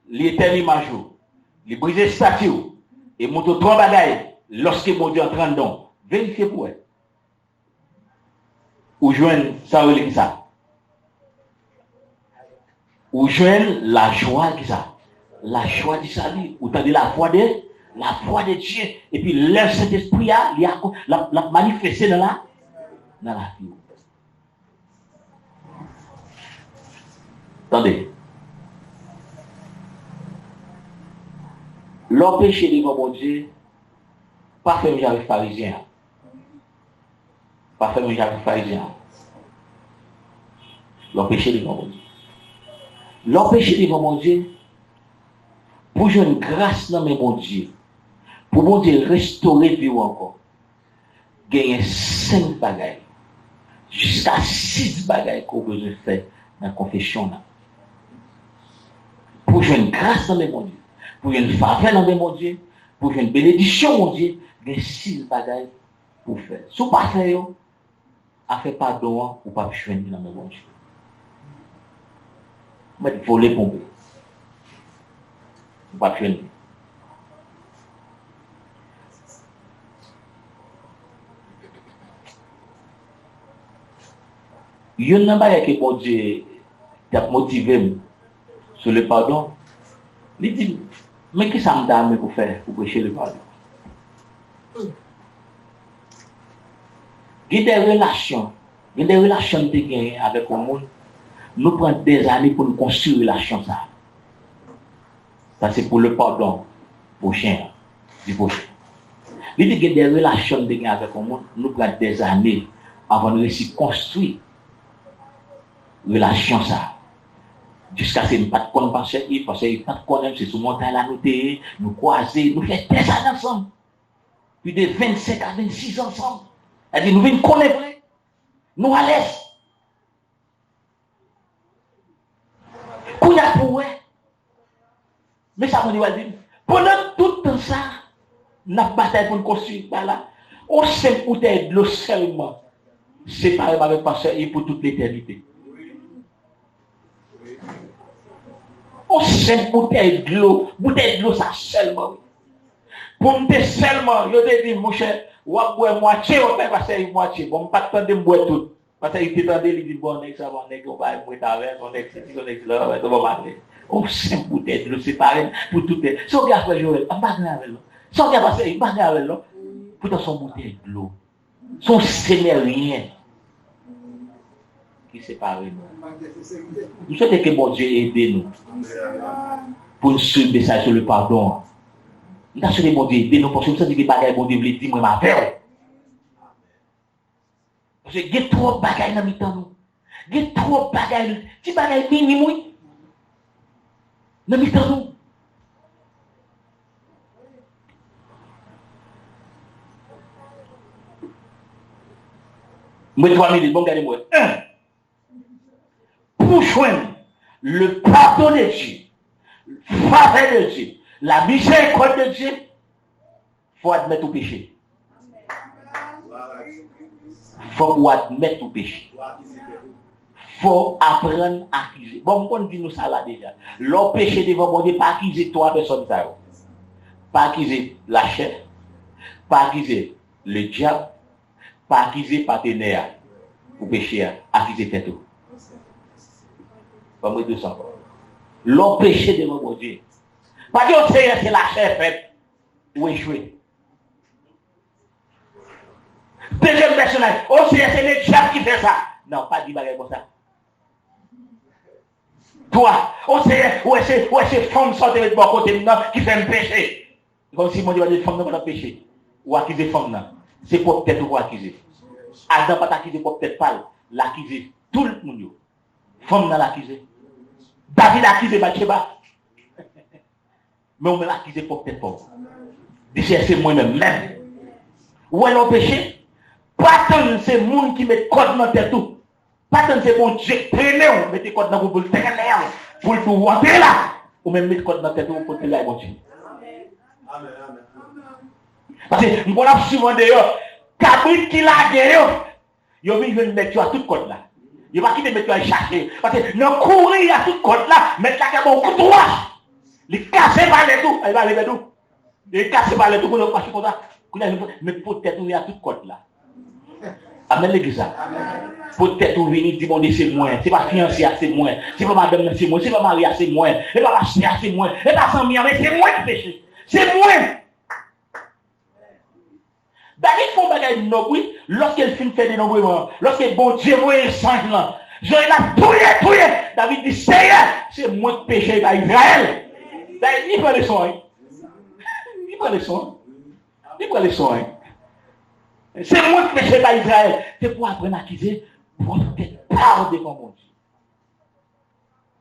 les éterniser major, les briser statue, et moutons trois bagailles lorsque mon Dieu entre dedans. Vérifiez pour eux. Ou joindre ça ou ça. Ou joindre la joie qui ça. La joie du salut. Ou t'as dit la foi de Dieu. Et puis l'air Saint-Esprit l'a manifesté dans la vie. Attendez. Leur péché devant mon Dieu, pas fait avec pharisien. Pas fait avec pharisien. Leur péché devant mon Dieu. Leur péché devant mon Dieu, pour jouer une grâce dans mon Dieu, pour mon Dieu restaurer vie encore, gagner 5 bagailles, jusqu'à 6 bagailles qu'on a besoin de faire dans la confession. Pour jouer une grâce dans mon Dieu, pour jouer une faveur dans mon Dieu, pour jouer une bénédiction, mon Dieu, il y a 6 bagailles pour faire. Si vous ne faites pas ça, à faire pardon ou pas joindre dans mon Dieu. Mais il faut les pomper. Ou pas joindre. Il y a un bagage qui bon Dieu t'a motivé sur le pardon. Il dit, mais qu'est-ce que ça me donne pour faire, pour prêcher le pardon? Il y a des relations de gagner avec le monde. Nous prenons des années pour nous construire une relation. Ça, c'est pour le pardon prochain, du prochain. Il y a des relations de gagner avec le monde. Nous prenons des années avant de réussir à construire une relation. Jusqu'à ce que nous ne pas de penser, parce qu'il n'y a pas de connaître, c'est sous montagne la noter, nous croiser, nous faire des années ensemble. Puis de 25 à 26 ensemble. C'est-à-dire, nous venons connaître, nous à l'aise. Qu'on y a pour eux. Mais ça, on dit, pendant tout temps ça, nous avons bataille pour nous construire par là. On sait où t'es de l'eau seulement, séparé avec pasteur et pour toute l'éternité. On sait bouteille de l'eau, ça seulement. Pour me seulement, je te dis, mon cher, ou à boire moitié, ou à passer moitié. Bon, pas de temps de boire tout. Parce qu'il était tendu, il dit, bon, ça va, on va boire avec, on est là, on va parler. On sait bouteille de l'eau séparée pour tout. Si on regarde Joël, on va avec l'eau. Si on regarde passer, on va avec l'eau. Pourtant, son bouteille de l'eau. Son sémérien. Qui sépare nous. Nous souhaitons que bon Dieu aide nous pour nous suivre le message sur le pardon. Nous avons souhaité bon Dieu aider nous parce que nous savons que les bagages bon Dieu veut dire moi ma peur. Parce que il y a trop de bagages dans mi-temps nous. Il y a trop de bagages, petit bagages minimum dans mi-temps nous. Moi 3 minutes, bon regardez-moi. 1. Pour joindre le pardon de Dieu, le faveur de Dieu, la miséricorde de Dieu, il faut admettre au péché. Il faut admettre au péché. Il faut apprendre à accuser. Bon, on dit nous ça là déjà. L'homme péché devant mon Dieu, pas accuser 3 personnes. Pas accuser la chair, pas accuser le diable, pas accuser partenaire ou péché, accuser tête. Pas moi 200 fois. L'homme péché devant mon Dieu. Pas que c'est la chair faite ou échoué. Deuxième personnage, c'est le diable qui fait ça. Non, pas dit bagarre comme ça. Toi, c'est femme sortie de bon côté qui fait un péché. Comme si mon Dieu va dire femme n'a pas de péché. Ou accuser femme là. C'est pour peut-être vous accuser. Adam pas t'accuser pour peut-être pas l'accuser. Tout le monde. Femme n'a l'accusé. David a accusé Bathsheba. Mais on me l'a accusé pour peut-être pas. C'est moi-même. Où est le péché? Pas tant c'est le monde qui met code dans tête tout. Pas tant c'est bon Dieu traîner, mettez code dans pour le traîner, pour le tout rentrer là, ou même mettre code dans tête pour le là, bon Dieu. Amen. Parce que nous avons souvent d'ailleurs, cabrit qui l'a guerre, ils viennent mettre à tout code là. Ils ne vont pas quitter mettre à chercher. Parce que nous courir à tout code là, mettre la cabot au couteau. Les casser par les tout, il va aller tout. Les casser par les tout, pour le passer comme ça. Mais peut-être il y a tout code là. Amen l'église. Peut-être vous venez dire bon c'est moins, c'est pas fiancé c'est moins, c'est pas madame c'est moins, c'est pas marié c'est moins, c'est pas acheté c'est moins, c'est pas sans mais c'est moins de péché. C'est moins. David font bagaille noble, oui, lorsqu'elle finit fait des nombreux, lorsque bon Dieu voit le sang là, je l'a touillé. David dit c'est moins de péché par Israël. David il prend les soins. Il prend les soins. C'est moi qui péché par Israël. C'est pour apprendre à accuser, pour être pas devant mon Dieu.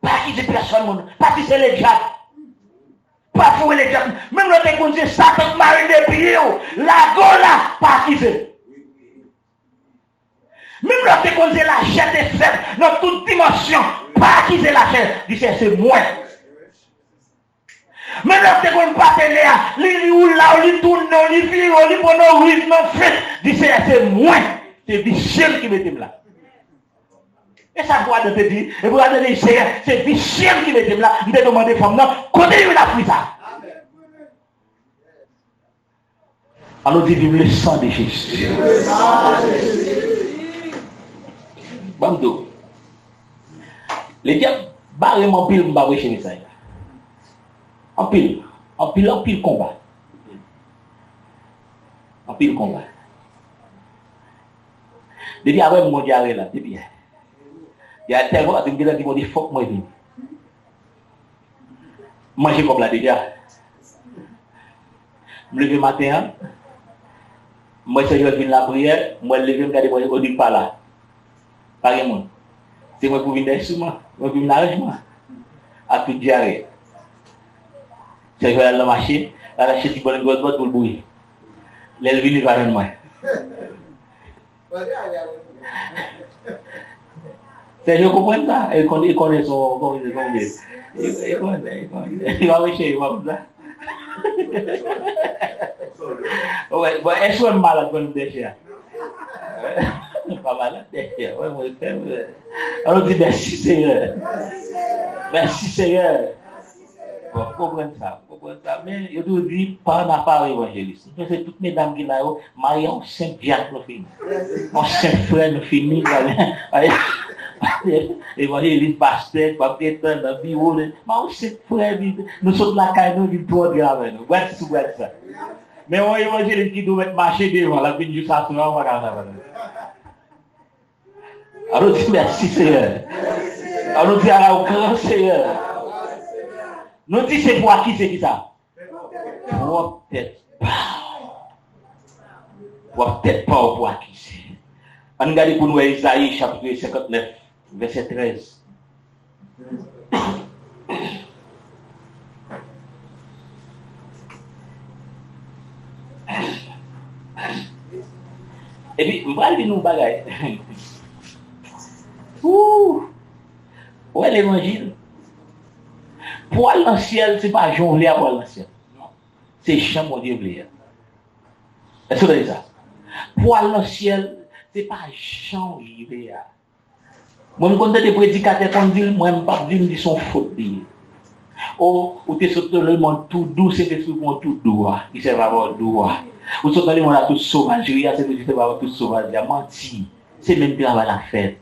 Pas accuser personne, pas accuser les diables. Pas pour les diables. Même le déconseil, Satan marine des pieds, la gola, pas accuser. Même le déconseil, la chair est faible, dans toute dimension, pas accuser la chair. Dit c'est moi. Mais là, c'est qu'on partenaire, lui ou là, lui tourne, lui vire, lui prend nos rythmes, fait. Dit c'est moi, c'est Michel qui m'était là. Et ça doit te dire, et vous allez dire, c'est Michel qui m'était là. Je te demande femme, non, connais la pris ça. Alors, dit, vive le sang de Jésus. Bamdo. Les diables, barrément pile, m'barré chez les sailles. En pile combat. En pile combat. Depuis après mon diarrhée là, depuis. Il y a tellement de gens qui m'ont dit faut que moi vive. Manger comme là déjà. Me lever matin, moi c'est je viens la prière, moi lever me garder moi au dit pas là. Pas rien. C'est moi pour venir sur moi, moi pour venir arrangement. À tout diarrhée. C'est que la machine, la machine qui bonne gosse pour le bruit. L'elvin il va dans moi. C'est je comprends ça, et connaît son comment il va marcher, il va comme ça. Ouais, bon, est-ce que malade comme déjà? Pas malade déjà. Ouais, moi alors dit merci Seigneur. Merci Seigneur. Bon, comprendre ça. Mais je dois dire, pas un appareil évangéliste. C'est toutes mes dames qui là, mariées en saint diacre fini. En saint frère fini. Évangéliste, pasteur, papier, dans le bureau. Mais on saint frère, nous sommes la caille, nous sommes trop graves. Voilà ça. Mais on évangéliste qui doit marcher devant, la vie juste à ce moment, on va regarder. Alors, dis merci Seigneur. Alors, dis à la grand Seigneur. Nous disons c'est pour qui c'est qui ça? Pour peut-être pas. Pour peut-être pas pour qui c'est. On regarde pour nous Isaïe chapitre 59, verset 13. Et puis, on va aller nous bagaille. Ouais, l'évangile. Pour aller dans le ciel, ce n'est pas jongler à aller dans le ciel. C'est chant mon Dieu blé. Est-ce que vous avez ça? Pour aller dans le ciel, ce n'est pas chant blé. Moi, je connais des prédicateurs qui disent, moi, je ne pas dire qu'ils sont fautes. Ou tu es sur le monde tout doux, c'est le monde tout doux. Il ne va pas doux. Ou sur le monde tout sauvage, c'est le monde tout sauvage. Il a menti. C'est même bien avant la fête.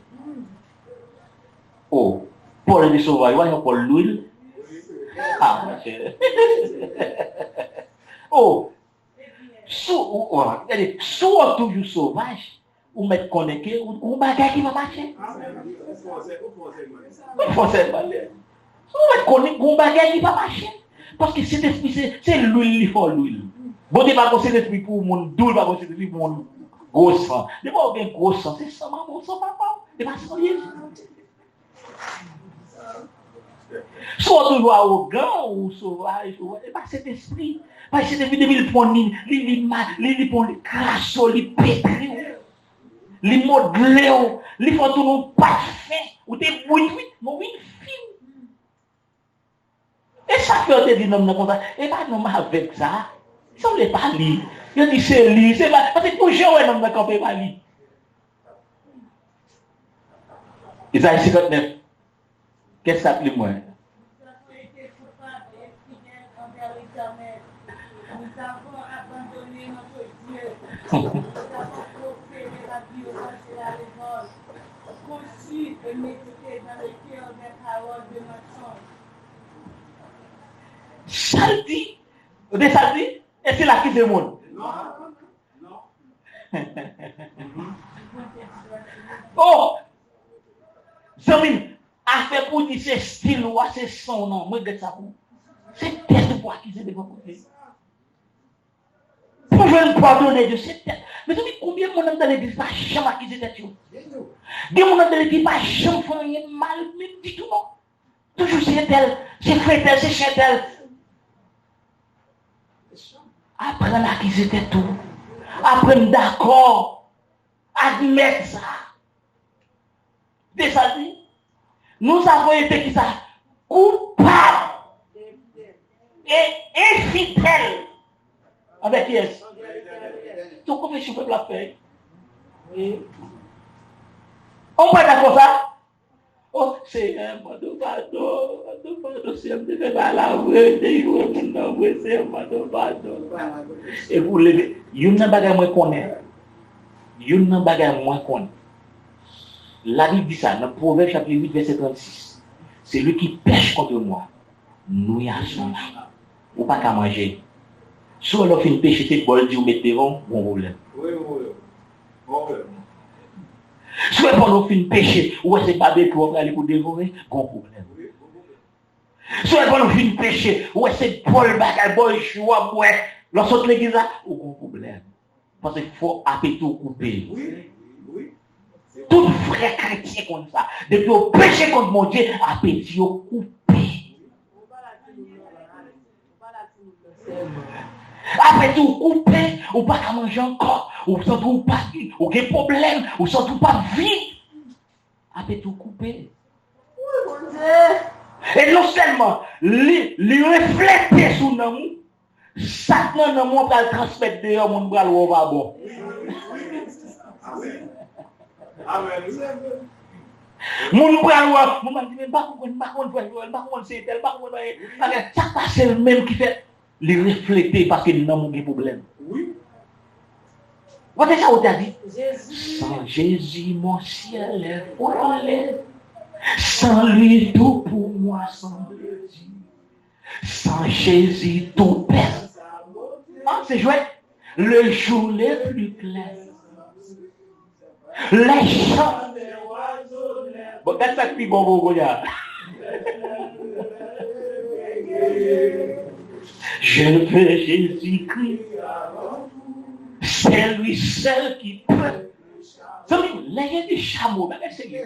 Oh, Paul est sauvage, il va Paul l'huile. Ah, oh, soit toujours sauvage, ou mettre connecté, ou bagage qui va marcher. Ou mettre connecté, ou bagage qui va marcher. Parce que cet esprit, c'est l'huile, il faut l'huile. Bon, il va cet esprit pour mon doux, il va cet esprit pour mon gros sang. Il va avoir un gros sang, c'est ça, maman, ça, papa. Il va se Jésus. Soit toujours arrogant ou sauvage, pas cet esprit. Parce que cet esprit, il prend le crasso, il pétri. les modelés, les photos non parfaits, ou des bruits, non, oui, film. Et ça fait te dire non, comme ça, et pas non, avec ça, ça ne pas lire. Il dit c'est lire, c'est pas, parce que toujours, ouais, non, quand on pas lire. Isaïe 59, qu'est-ce que ça plaît, moi? Nous avons abandonné notre Dieu. Nous avons proféré la violence et la révolte. Conçu et médité dans le cœur des paroles de mensonge. Ça dit, et c'est là qui se monde. Non. Oh! Zamine, a fait pour dire c'est style ou c'est son nom. Moi, regarde ça pour. C'est tête pour accuser de votre côté. Pour me pardonner de cette tête. Mais vous savez combien de monde dans l'église pas jamais accuser tête? Des gens dans l'église pas jamais font rien mal, même du tout non. Toujours c'est tel, c'est fait tel, c'est chez tel. Apprendre à accuser tête tout. Apprendre d'accord. Admettre ça. C'est ça dit. Nous avons été qui ça? Coupables et infidèles. Avec qui est-ce? Donc, comment je peux la faire? Oui. On va d'accord ça? Oh, c'est un mot de pardon, c'est un peu mal la vraie, de jouer mon nom, c'est un mot de pardon. Et vous levez, il y a un bagage moins qu'on est. Il y a un bagage moins qu'on est. La Bible dit ça, dans Proverbe chapitre 8, verset 36. C'est lui qui pêche contre moi. Nous y allons. Ou pas qu'à manger. Soit l'on fait une pêche, c'est pour le dire, mettez bon problème. Oui. Soit l'on fait une pêche, ou c'est pas bébé pour aller pour dévorer, bon problème. Soit l'on fait une pêche, ou c'est Paul bagage, bon choix, ouais, lorsque l'église a, ou bon problème. Parce qu'il faut appeler tout couper. Oui. Tout vrai chrétien comme ça, depuis au péché contre mon Dieu, appétit au coupé. Après tout coupé, ou pas qu'à manger encore, ou sans tout pas, ou quel problème, ou sans tout pas vide. Après tout coupé. Et non seulement, les refléter sous nous, Satan dans mon bras transmettre dehors mon bras au va bon. Amen. Mon bras, mon dit mais pas c'est tel, ça passe le même qui fait les refléter parce que nous avons des problèmes. Oui. Vous avez ça, on t'a dit? Sans Jésus, mon ciel est voilé. Sans lui, tout pour moi, sans Jésus. Sans Jésus, tout perd. Ah, c'est chouette. Le jour les plus clairs. Les chants. Bon, that's ça qui bon, je veux Jésus-Christ. C'est lui seul qui peut. Les du chameau, c'est lui.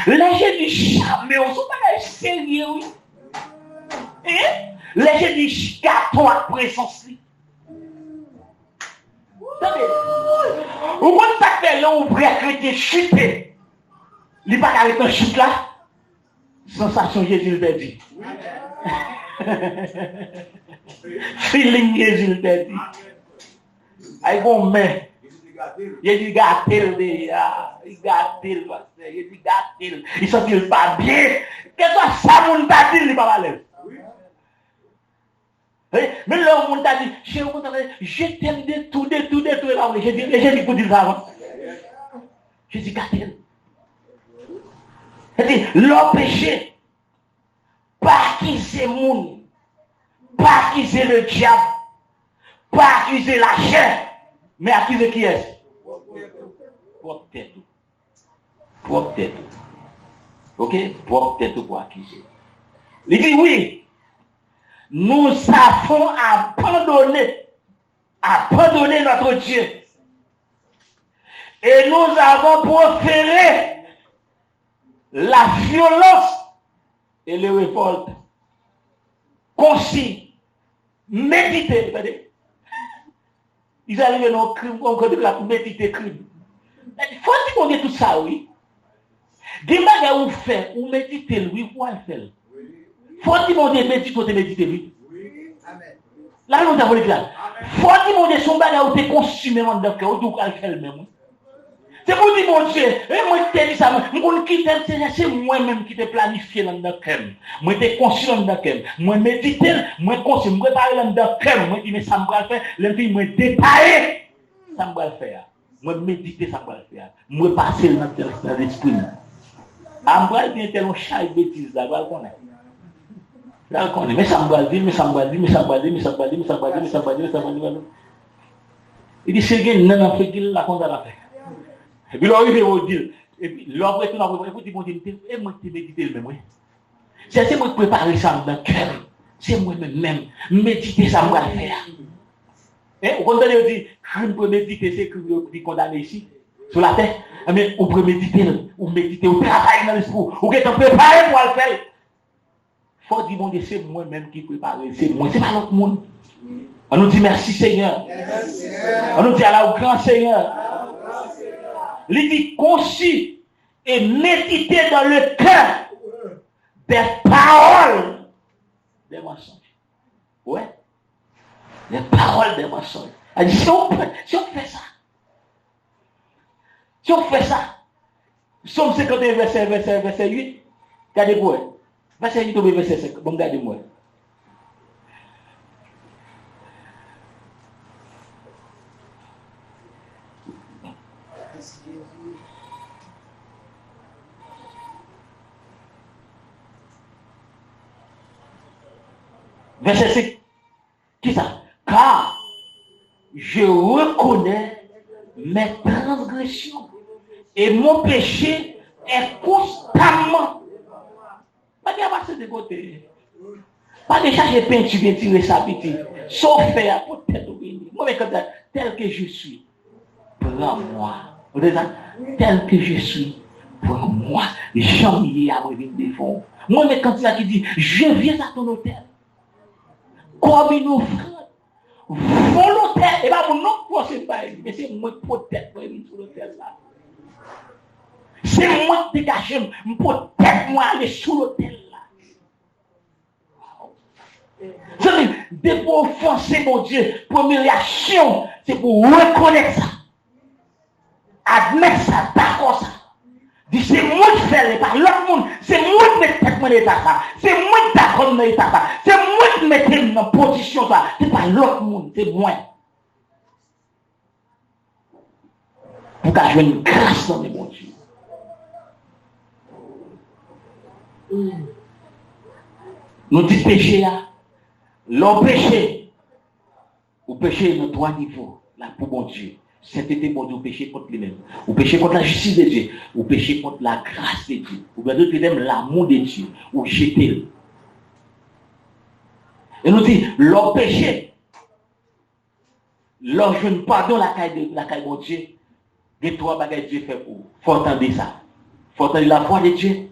Les du chameau, on sont pas sérieux, oui. Les du gâteau après son slip. Vous voyez ça fait là, on pourrait chrétien chuter. Il n'est pas avec un chute là. Sensation Jésus le perdu. Feeling Jésus le perdu. Aïe bon mais. Jésus gâte-t-il déjà. Il gâte-t-il parce que Jésus gâte-t-il. Il sent-il pas bien. Qu'est-ce que ça mon t'a dit, il n'est pas malade. Mais là, on t'a dit, je t'aime de tout. J'ai dit pour dire ça avant. J'ai dit, gâte-t-il. C'est-à-dire, leur péché, pas accuser le monde, pas accuser le diable, pas accuser la chair, mais accuser qui est-ce? Propre tête. Propre tête. Ok? Propre tête pour accuser. Il dit oui. Nous avons abandonné notre Dieu. Et nous avons proféré la violence et les révoltes. Concis, méditer. Ils arrivent dans le crime, on connaît la méditer crime. Faut qu'on ait tout ça, oui. Des bagages ou fait, ou méditer, lui, ou à faire. Faut-il qu'on ait méditer, lui. Là, nous avons les là. Faut-il qu'on ait son bagage ou te consumé dans le cœur, ou tout à faire le même. C'est pour dire, mon Dieu, moi, je te dis ça, c'est moi-même qui te planifié dans le cœur. Moi, je te conçu dans le cœur. Moi, méditer, moi, conçu, moi, préparer dans le cœur. Moi, je dis, mais ça me va le faire. Les filles, moi, détailler, ça me va le faire. Moi, méditer, ça me va le faire. Moi, passer dans l'esprit. Moi, bien tel un chat et bêtise là, je connais. Là, je connais. Mais ça me va le dire, mais ça me va le dire, mais ça me va le dire, mais ça me va le dire, mais ça me va le dire, mais ça me va le dire, mais ça me va le dire. Il dit, c'est qu'il n'a pas fait qu'il l'a condamné à faire. Et puis, il va dire, et puis, l'autre, tout d'abord, il dit, et moi, je méditer le même. C'est moi qui prépare ça dans le cœur. C'est moi-même. Méditer, ça me va le faire. Et vous comprenez, il dit, je peux méditer, c'est que vous condamnez ici, sur la terre. Mais vous pouvez méditer, vous travaillez dans l'esprit, vous êtes préparé pour le faire. Il faut dire, mon Dieu, c'est moi-même qui prépare, c'est moi, c'est pas l'autre monde. On nous dit merci Seigneur. On nous dit alors grand Seigneur. Il dit conçu et méditer dans le cœur des paroles des mensonges. Ouais. Les paroles des mensonges. Elle dit, si on fait ça, Somme 51, verset 8, regardez-moi. Verset 8 au verset 5, bon, regardez-moi. Verset 5. Qui ça? Car je reconnais mes transgressions et mon péché est constamment. Pas de passer de côté. Pas de chercher peinture et tirer sa petite. Sauf faire pour tête au béni. Moi, tel que je suis, prends-moi. Vous voyez ça? Tel que je suis, prends-moi. Jamais à me venir des fonds. Moi, mais quand il a qui dit, je viens à ton hôtel. Comme une offrande volontaire. Et bien, mon nom, c'est pas mais c'est moi qui protège moi sur l'hôtel là. C'est moi qui dégage, je protège moi aller sur l'hôtel là. C'est-à-dire, dès pour offenser mon Dieu, première réaction, c'est pour reconnaître ça. Admettre ça, d'accord ça. Dis, c'est moi qui fais pas l'autre monde. C'est moi qui mets dans l'état ça. C'est moi qui d'accord dans l'état ça. C'est moi qui mets dans position ça. C'est pas l'autre monde, c'est moi. Pour que je joue une grâce dans les mon Dieu. Nous disons péché, l'homme péché. Ou péché dans trois niveaux, là pour mon Dieu. C'était bon Dieu, péché contre lui-même. Ou péché contre la justice de Dieu. Ou péché contre la grâce de Dieu. Ou bien d'autres aiment l'amour de Dieu. Ou jeter. Et nous dit, leur péché, leur je ne pardonne la caille de mon Dieu. Les trois bagages Dieu fait pour. Faut entendre ça. Faut entendre la voix de Dieu.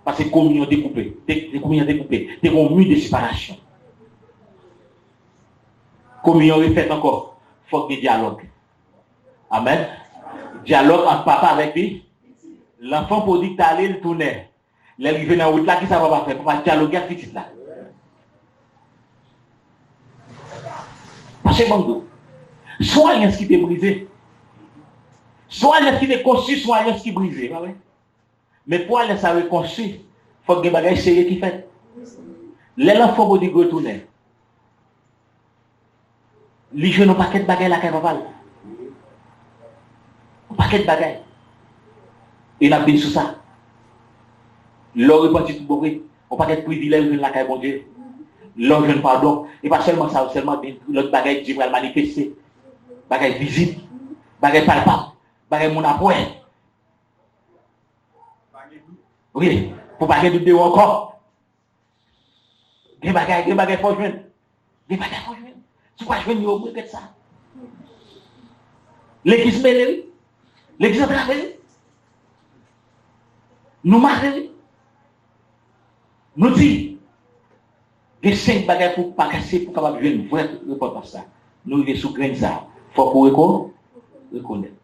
Parce que communion découpée. Communion découpée. Des mur de séparation. Communion refaite encore. Faut qu'il y ait dialogue. Amen. Dialogue entre papa avec lui. L'enfant pour dire que t'allais le tourner. L'arrivée dans la route là, qui ça va pas faire? Pour pas dialoguer avec petit là. Parce que bon, soit il y a ce qui est brisé. Soit il y a ce qui est conçu, soit il y a ce qui est brisé. Mais pour aller ça reconstruire, il faut que les bagages sérieux qui fait. L'enfant pour dire que retourner. Les jeunes n'ont pas de bagages là qu'elle va parler. Un paquet de bagages. Et il a bien sur ça. L'or repentit tout bourré. Un paquet de privilèges de la caille, mon Dieu. L'or jeune pardon. Et pas seulement ça, seulement l'autre bagage Dieu va le manifester. Bagage visible. Bagage palpable. Bagage mon appoint. Oui. Pour bagage de deux encore. Des bagages faut joindre. Des bagages faut joindre. Tu vas joindre, au moins que ça. L'église mêlée. L'église travaille. Nous marrons. Nous disons, les 5 bagages pour ne pas casser, pour capable de jouer une vraie reportage ça. Nous sommes sous grain ça. faut qu'on reconnaisse.